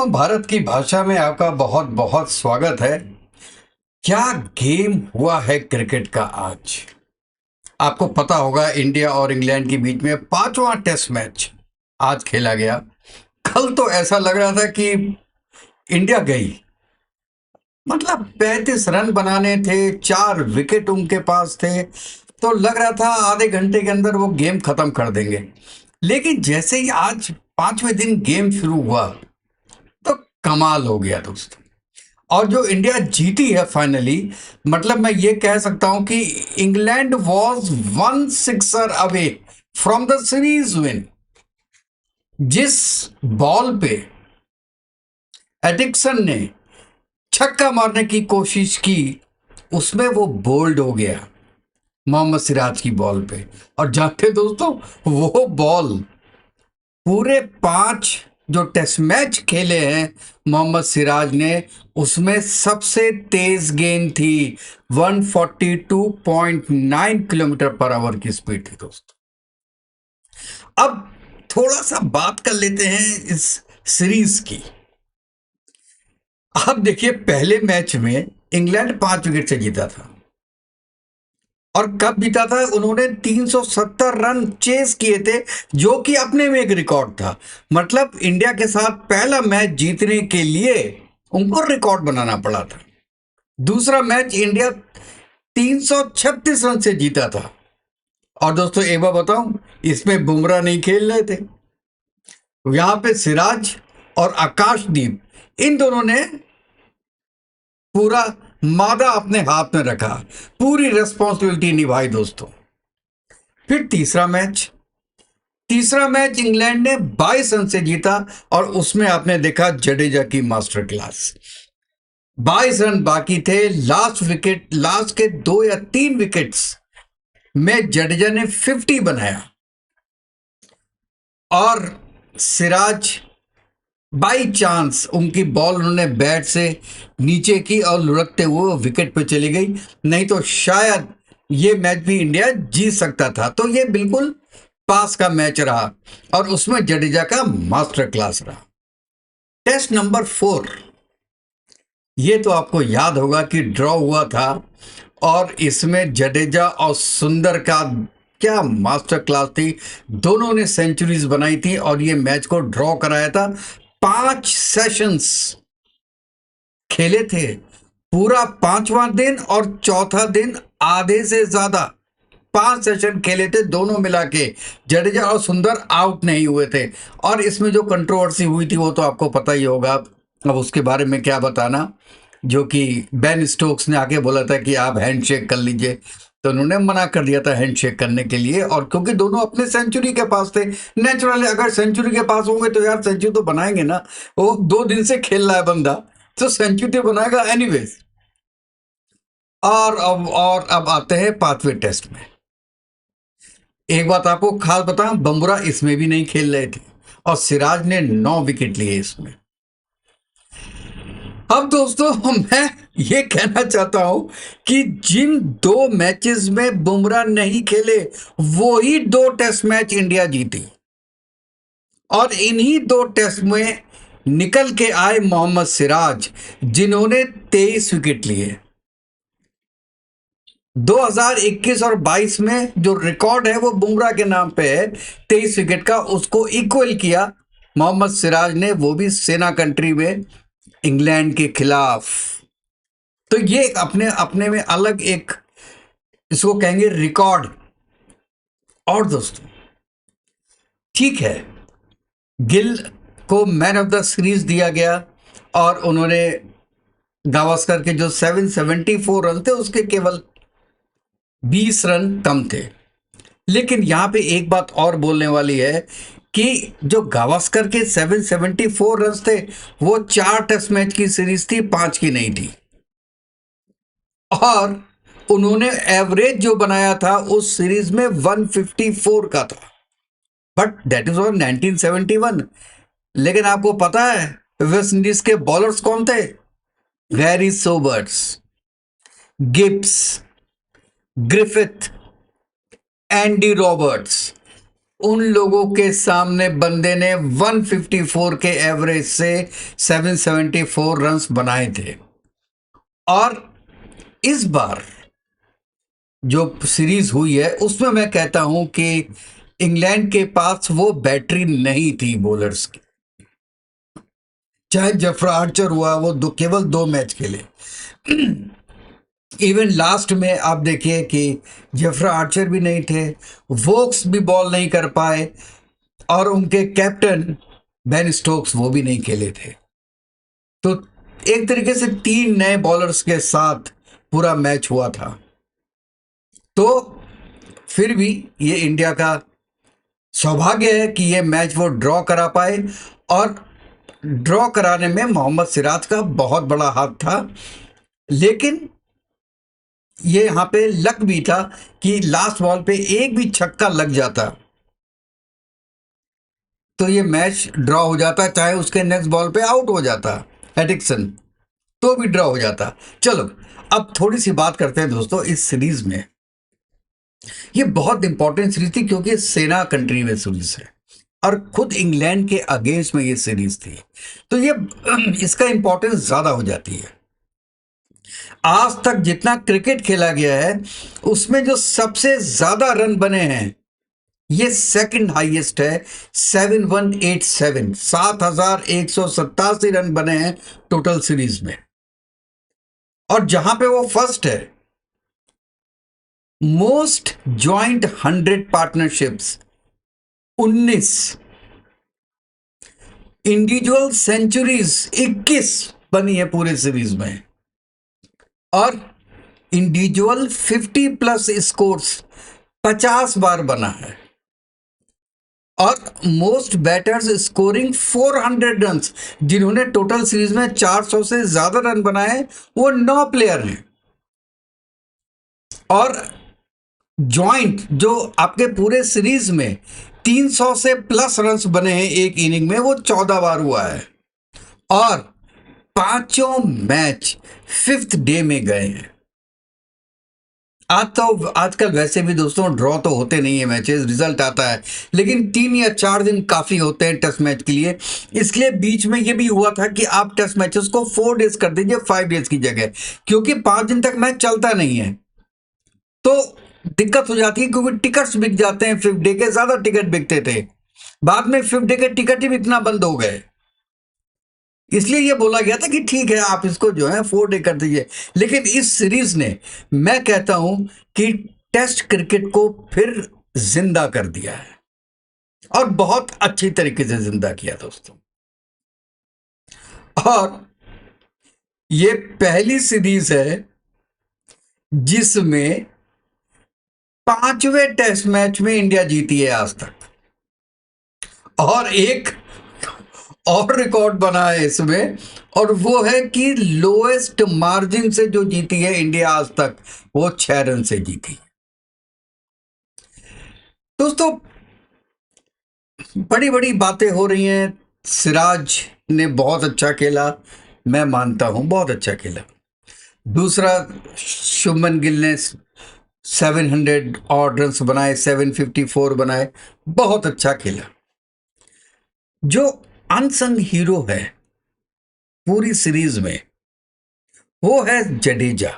भारत की भाषा में आपका बहुत बहुत स्वागत है। क्या गेम हुआ है क्रिकेट का आज। आपको पता होगा इंडिया और इंग्लैंड के बीच में पांचवा टेस्ट मैच आज खेला गया। कल तो ऐसा लग रहा था कि इंडिया गई, मतलब 35 रन बनाने थे, 4 विकेट उनके पास थे, तो लग रहा था आधे घंटे के अंदर वो गेम खत्म कर देंगे। लेकिन जैसे ही आज पांचवें दिन गेम शुरू हुआ तो कमाल हो गया दोस्तों। और जो इंडिया जीती है फाइनली, मतलब मैं ये कह सकता हूं कि England was 1 sixer away from the series win. जिस बॉल पे एडिक्सन ने छक्का मारने की कोशिश की, उसमें वो बोल्ड हो गया मोहम्मद सिराज की बॉल पे। और जानते दोस्तों, वो बॉल पूरे 5 जो टेस्ट मैच खेले हैं मोहम्मद सिराज ने, उसमें सबसे तेज गेंद थी। 142.9 किलोमीटर पर आवर की स्पीड थी दोस्तों। अब थोड़ा सा बात कर लेते हैं इस सीरीज की। आप देखिए, पहले मैच में इंग्लैंड 5 विकेट से जीता था। और कब जीता था? उन्होंने 370 रन चेस किए थे, जो कि अपने में एक रिकॉर्ड था। मतलब इंडिया के साथ पहला मैच जीतने के लिए उनको रिकॉर्ड बनाना पड़ा था। दूसरा मैच इंडिया 336 रन से जीता था। और दोस्तों एक बार बताऊं, इसमें बुमराह नहीं खेल रहे थे। यहां पे सिराज और आकाशदीप, इन दोनों ने पूरा मादा अपने हाथ में रखा, पूरी रिस्पॉन्सिबिलिटी निभाई दोस्तों। फिर तीसरा मैच इंग्लैंड ने 22 रन से जीता। और उसमें आपने देखा जडेजा की मास्टर क्लास। 22 रन बाकी थे, लास्ट के 2 या 3 विकेट्स में जडेजा ने 50 बनाया। और सिराज बाई चांस उनकी बॉल उन्होंने बैट से नीचे की और लुढ़कते हुए विकेट पे चली गई, नहीं तो शायद ये मैच भी इंडिया जीत सकता था। तो ये बिल्कुल पास का मैच रहा और उसमें जडेजा का मास्टर क्लास रहा। टेस्ट नंबर 4, ये तो आपको याद होगा कि ड्रॉ हुआ था। और इसमें जडेजा और सुंदर का क्या मास्टर क्लास थी। दोनों ने सेंचुरीज बनाई थी और ये मैच को ड्रॉ कराया था। 5 सेशंस खेले थे, पूरा पांचवा दिन और चौथा दिन आधे से ज्यादा 5 सेशन खेले थे दोनों मिला के। जडेजा और सुंदर आउट नहीं हुए थे। और इसमें जो कंट्रोवर्सी हुई थी वो तो आपको पता ही होगा, अब उसके बारे में क्या बताना। जो कि बेन स्टोक्स ने आके बोला था कि आप हैंडशेक कर लीजिए, तो उन्होंने मना कर दिया था हैंडशेक करने के लिए। और क्योंकि दोनों अपने सेंचुरी के पास थे, नेचुरली अगर सेंचुरी के पास होंगे तो यार सेंचुरी तो बनाएंगे ना। वो 2 दिन से खेल रहा है बंदा, तो सेंचुरी तो बनाएगा एनीवेज। और अब आते हैं 5वें टेस्ट में। एक बात आपको खास बताऊं, बुमराह इसमें भी नहीं खेल रहे थे और सिराज ने 9 विकेट लिए इसमें। अब दोस्तों मैं ये कहना चाहता हूं कि जिन 2 मैचेस में बुमराह नहीं खेले, वो ही 2 टेस्ट मैच इंडिया जीती। और इन्हीं 2 टेस्ट में निकल के आए मोहम्मद सिराज, जिन्होंने 23 विकेट लिए। 2021 और 22 में जो रिकॉर्ड है वो बुमराह के नाम पे है, 23 विकेट का। उसको इक्वल किया मोहम्मद सिराज ने, वो भी सेना कंट्री में इंग्लैंड के खिलाफ। तो ये अपने अपने में अलग एक, इसको कहेंगे रिकॉर्ड। और दोस्तों ठीक है, गिल को मैन ऑफ द सीरीज दिया गया और उन्होंने गावस्कर के जो 774 रन थे उसके केवल 20 रन कम थे। लेकिन यहां पे एक बात और बोलने वाली है कि जो गावस्कर के 774 रन थे, वो 4 टेस्ट मैच की सीरीज थी, 5 की नहीं थी। और उन्होंने एवरेज जो बनाया था उस सीरीज में 154 का था, बट दैट इज ऑन 1971। लेकिन आपको पता है वेस्ट इंडीज के बॉलर्स कौन थे? Garry Sobers, Gibbs, Griffith, Andy Roberts. उन लोगों के सामने बंदे ने 154 के एवरेज से 774 रन्स बनाए थे। और इस बार जो सीरीज हुई है उसमें मैं कहता हूं कि इंग्लैंड के पास वो बैटरी नहीं थी बॉलर्स की। चाहे जेफ्रा आर्चर हुआ, वो केवल 2 मैच खेले। इवन लास्ट में आप देखिए कि जेफ्रा आर्चर भी नहीं थे, वोक्स भी बॉल नहीं कर पाए, और उनके कैप्टन बेन स्टोक्स वो भी नहीं खेले थे। तो एक तरीके से 3 नए बॉलर्स के साथ पूरा मैच हुआ था। तो फिर भी ये इंडिया का सौभाग्य है कि ये मैच वो ड्रॉ करा पाए, और ड्रॉ कराने में मोहम्मद सिराज का बहुत बड़ा हाथ था। लेकिन ये यहां पे लक भी था कि लास्ट बॉल पे एक भी छक्का लग जाता तो ये मैच ड्रॉ हो जाता, चाहे उसके नेक्स्ट बॉल पे आउट हो जाता हैडिक्सन, तो भी ड्रॉ हो जाता। चलो अब थोड़ी सी बात करते हैं दोस्तों इस सीरीज में। ये बहुत इंपॉर्टेंट सीरीज थी क्योंकि सेना कंट्री में सीरीज है और खुद इंग्लैंड के अगेंस्ट में ये सीरीज थी, तो ये इसका इंपॉर्टेंस ज्यादा हो जाती है। आज तक जितना क्रिकेट खेला गया है उसमें जो सबसे ज्यादा रन बने हैं ये सेकंड हाईएस्ट है, 7187, 7187 रन बने हैं टोटल सीरीज में। और जहां पे वो फर्स्ट है, most joint 100 partnerships 19, individual centuries 21 बनी है पूरे सीरीज में, और इंडिविजुअल 50 प्लस स्कोर्स 50 बार बना है, और मोस्ट बैटर्स स्कोरिंग 400 रन्स, जिन्होंने टोटल सीरीज में 400 से ज्यादा रन बनाए वो 9 प्लेयर हैं। और जॉइंट जो आपके पूरे सीरीज में 300 से प्लस रन्स बने हैं एक इनिंग में, वो 14 बार हुआ है। और 5 मैच 5th डे में गए हैं। आज तो आजकल वैसे भी दोस्तों ड्रॉ तो होते नहीं है मैचेस, रिजल्ट आता है, लेकिन 3 या 4 दिन काफी होते हैं टेस्ट मैच के लिए। इसलिए बीच में ये भी हुआ था कि आप टेस्ट मैचेस को 4 डेज कर दीजिए 5 डेज की जगह, क्योंकि 5 दिन तक मैच चलता नहीं है तो दिक्कत हो जाती है, क्योंकि टिकट्स बिक जाते हैं। 5th डे के ज्यादा टिकट बिकते थे, बाद में 5th डे के टिकट ही बिकना बंद हो गए। इसलिए ये बोला गया था कि ठीक है आप इसको जो है 4 डे कर दीजिए। लेकिन इस सीरीज ने, मैं कहता हूं कि टेस्ट क्रिकेट को फिर जिंदा कर दिया है, और बहुत अच्छी तरीके से जिंदा किया दोस्तों। और ये पहली सीरीज है जिसमें 5वें टेस्ट मैच में इंडिया जीती है आज तक, और एक और रिकॉर्ड बना है इसमें, और वो है कि लोएस्ट मार्जिन से जो जीती है इंडिया आज तक, वो 6 रन से जीती। दोस्तों बड़ी बड़ी बातें हो रही हैं। सिराज ने बहुत अच्छा खेला, मैं मानता हूं बहुत अच्छा खेला। दूसरा, शुभमन गिल ने 700 और रन बनाए, 754 बनाए, बहुत अच्छा खेला। जो अनसंग हीरो है पूरी सीरीज में वो है जडेजा,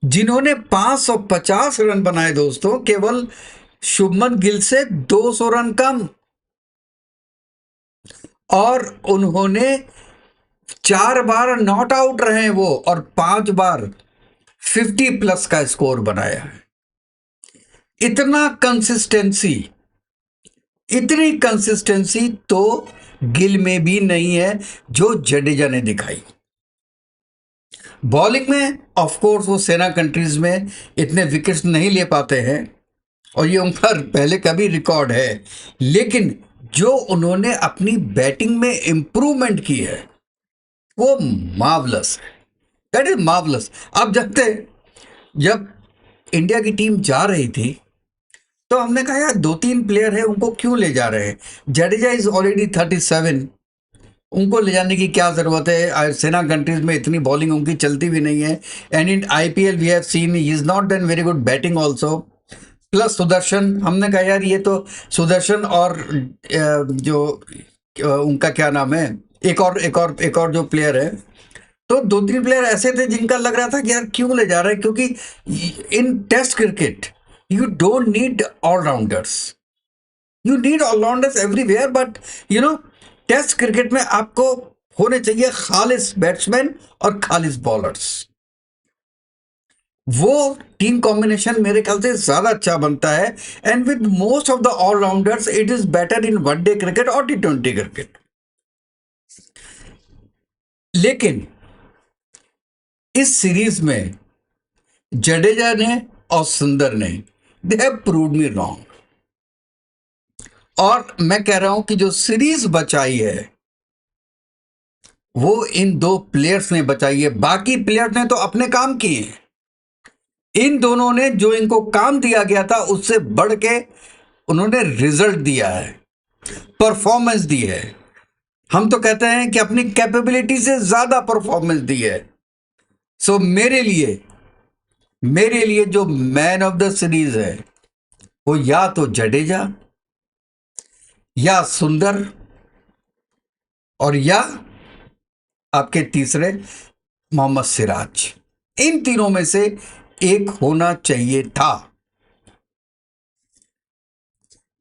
जिन्होंने 550 रन बनाए दोस्तों, केवल शुभमन गिल से 200 रन कम। और उन्होंने 4 बार नॉट आउट रहे वो, और 5 बार 50 प्लस का स्कोर बनाया है। इतना कंसिस्टेंसी, इतनी कंसिस्टेंसी तो गिल में भी नहीं है जो जडेजा ने दिखाई। बॉलिंग में ऑफ कोर्स वो सेना कंट्रीज में इतने विकेट्स नहीं ले पाते हैं, और ये उनका पहले का भी रिकॉर्ड है, लेकिन जो उन्होंने अपनी बैटिंग में इंप्रूवमेंट की है वो मार्वलस है। That is marvellous. आप जानते हैं, जब इंडिया की टीम जा रही थी तो हमने कहा यार 2-3 प्लेयर है, उनको क्यों ले जा रहे हैं? जडेजा इज ऑलरेडी 37, उनको ले जाने की क्या जरूरत है? सेना कंट्रीज में इतनी बॉलिंग उनकी चलती भी नहीं है, and in IPL we have seen he is not done very good batting also. Plus Sudarshan, हमने कहा यार ये तो सुदर्शन और जो उनका क्या नाम है, एक और जो प्लेयर है, तो दो तीन प्लेयर ऐसे थे जिनका लग रहा था कि यार क्यों ले जा रहे हैं, क्योंकि in test cricket you don't need allrounders, you need allrounders everywhere, but you know test cricket में आपको होने चाहिए खालिस बैट्समैन और खालिस बॉलर्स। वो टीम कॉम्बिनेशन मेरे ख्याल से ज्यादा अच्छा बनता है, and with most of the allrounders it is better in one day cricket और T20 क्रिकेट। लेकिन इस सीरीज में जडेजा ने और सुंदर ने they have proved me wrong, और मैं कह रहा हूं कि जो सीरीज बचाई है वो इन दो प्लेयर्स ने बचाई है, बाकी प्लेयर्स ने तो अपने काम किए हैं। इन दोनों ने जो इनको काम दिया गया था उससे बढ़ के उन्होंने रिजल्ट दिया है, परफॉर्मेंस दी है। हम तो कहते हैं कि अपनी कैपेबिलिटी से ज्यादा परफॉर्मेंस दी है। सो मेरे लिए जो मैन ऑफ द सीरीज है वो या तो जडेजा या सुंदर और या आपके तीसरे मोहम्मद सिराज, इन तीनों में से एक होना चाहिए था।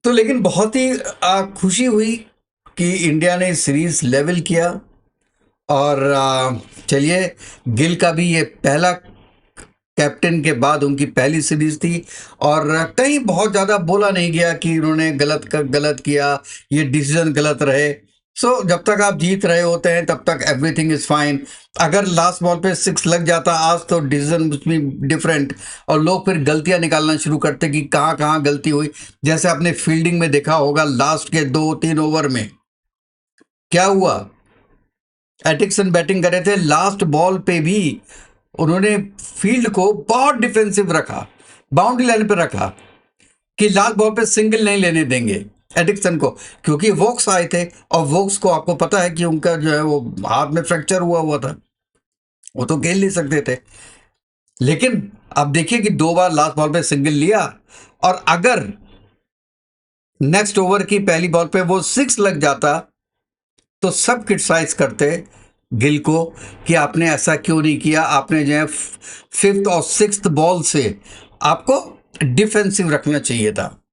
तो लेकिन बहुत ही खुशी हुई कि इंडिया ने सीरीज लेवल किया, और चलिए गिल का भी ये पहला कैप्टन के बाद उनकी पहली सीरीज थी, और कहीं बहुत ज़्यादा बोला नहीं गया कि उन्होंने गलत किया, ये डिसीजन गलत रहे। सो जब तक आप जीत रहे होते हैं तब तक एवरीथिंग इज फाइन। अगर लास्ट बॉल पे 6 लग जाता आज तो डिसीजन भी डिफरेंट, और लोग फिर गलतियां निकालना शुरू करते कि कहाँ कहाँ गलती हुई। जैसे आपने फील्डिंग में देखा होगा, लास्ट के 2-3 ओवर में क्या हुआ, एटिक्सन बैटिंग कर रहे थे, लास्ट बॉल पे भी उन्होंने फील्ड को बहुत डिफेंसिव रखा, बाउंड्री लाइन पे रखा कि लास्ट बॉल पे सिंगल नहीं लेने देंगे एडिक्सन को, क्योंकि वोक्स आए थे, और वोक्स को आपको पता है कि उनका जो है वो हाथ में फ्रैक्चर हुआ था, वो तो खेल नहीं सकते थे। लेकिन अब देखिए कि 2 बार लास्ट बॉल पे सिंगल लिया, और अगर नेक्स्ट ओवर की पहली बॉल पे वो 6 लग जाता तो सब क्रिटिसाइज करते गिल को कि आपने ऐसा क्यों नहीं किया, आपने जो है 5th और 6th बॉल से आपको डिफेंसिव रखना चाहिए था,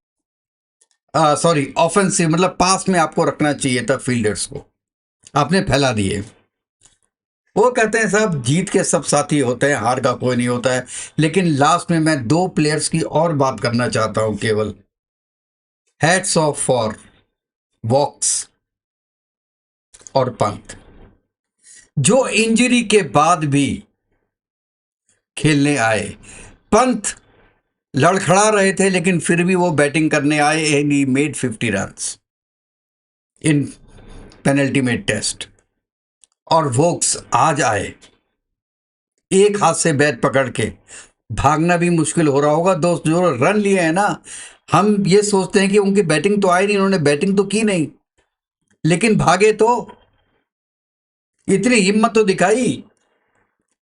सॉरी ऑफेंसिव, मतलब पास में आपको रखना चाहिए था फील्डर्स को, आपने फैला दिए। वो कहते हैं साहब जीत के सब साथी होते हैं, हार का कोई नहीं होता है। लेकिन लास्ट में मैं 2 प्लेयर्स की और बात करना चाहता हूं केवल। हैट्स ऑफ फॉर वॉक्स और पंत, जो इंजरी के बाद भी खेलने आए। पंत लड़खड़ा रहे थे लेकिन फिर भी वो बैटिंग करने आए, and he made 50 runs in penalty made test. और वोक्स आज आए एक हाथ से बैट पकड़ के, भागना भी मुश्किल हो रहा होगा दोस्त, जो रन लिए हैं ना, हम ये सोचते हैं कि उनकी बैटिंग तो आई नहीं, उन्होंने बैटिंग तो की नहीं, लेकिन भागे तो, इतनी हिम्मत तो दिखाई।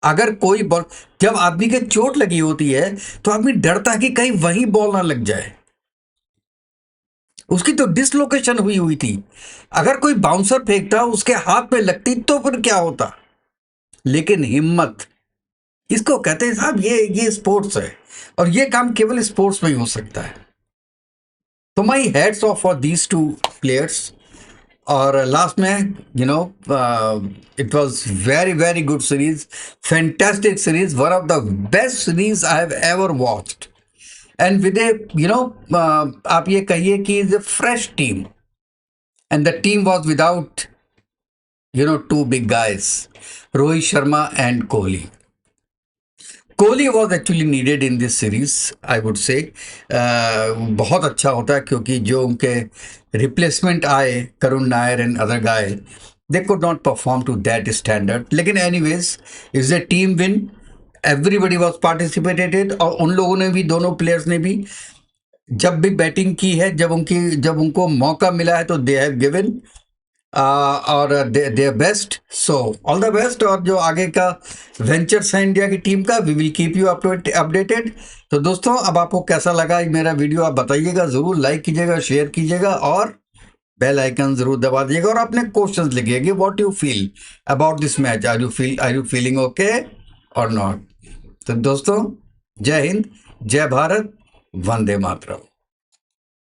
अगर कोई बॉल, जब आदमी के चोट लगी होती है तो आदमी डरता है कि कहीं वही बॉल ना लग जाए। उसकी तो डिसलोकेशन हुई थी, अगर कोई बाउंसर फेंकता उसके हाथ में लगती तो फिर क्या होता। लेकिन हिम्मत, इसको कहते हैं साहब ये स्पोर्ट्स है, और ये काम केवल स्पोर्ट्स में ही हो सकता है। तो my hats off for these 2 players. और लास्ट में it was very very good series, fantastic series, one of the best series I have ever watched, and with आप ये कहिए कि is a fresh team, and the team was without 2 big guys, Rohit Sharma and Kohli. Kohli was actually needed in this series, I would say. बहुत अच्छा होता है, क्योंकि जो उनके रिप्लेसमेंट आए, Karun Nair and other guy, they could not perform to that standard. लेकिन anyways is a team win, everybody was participated, और उन लोगों ने भी, दोनों प्लेयर्स ने भी जब भी बैटिंग की है, जब उनको मौका मिला है तो दे हैव गिवन, और they best, so all the best. और जो आगे का वेंचर्स है इंडिया की टीम का, we will keep you updated. तो दोस्तों, अब आपको कैसा लगा मेरा वीडियो आप बताइएगा, ज़रूर लाइक कीजिएगा, शेयर कीजिएगा और बेल आइकन जरूर दबा दीजिएगा और अपने क्वेश्चंस लिखिएगा, what you feel about this match, are you feeling okay or not. तो दोस्तों, जय हिंद, जय भारत, वंदे मातरम।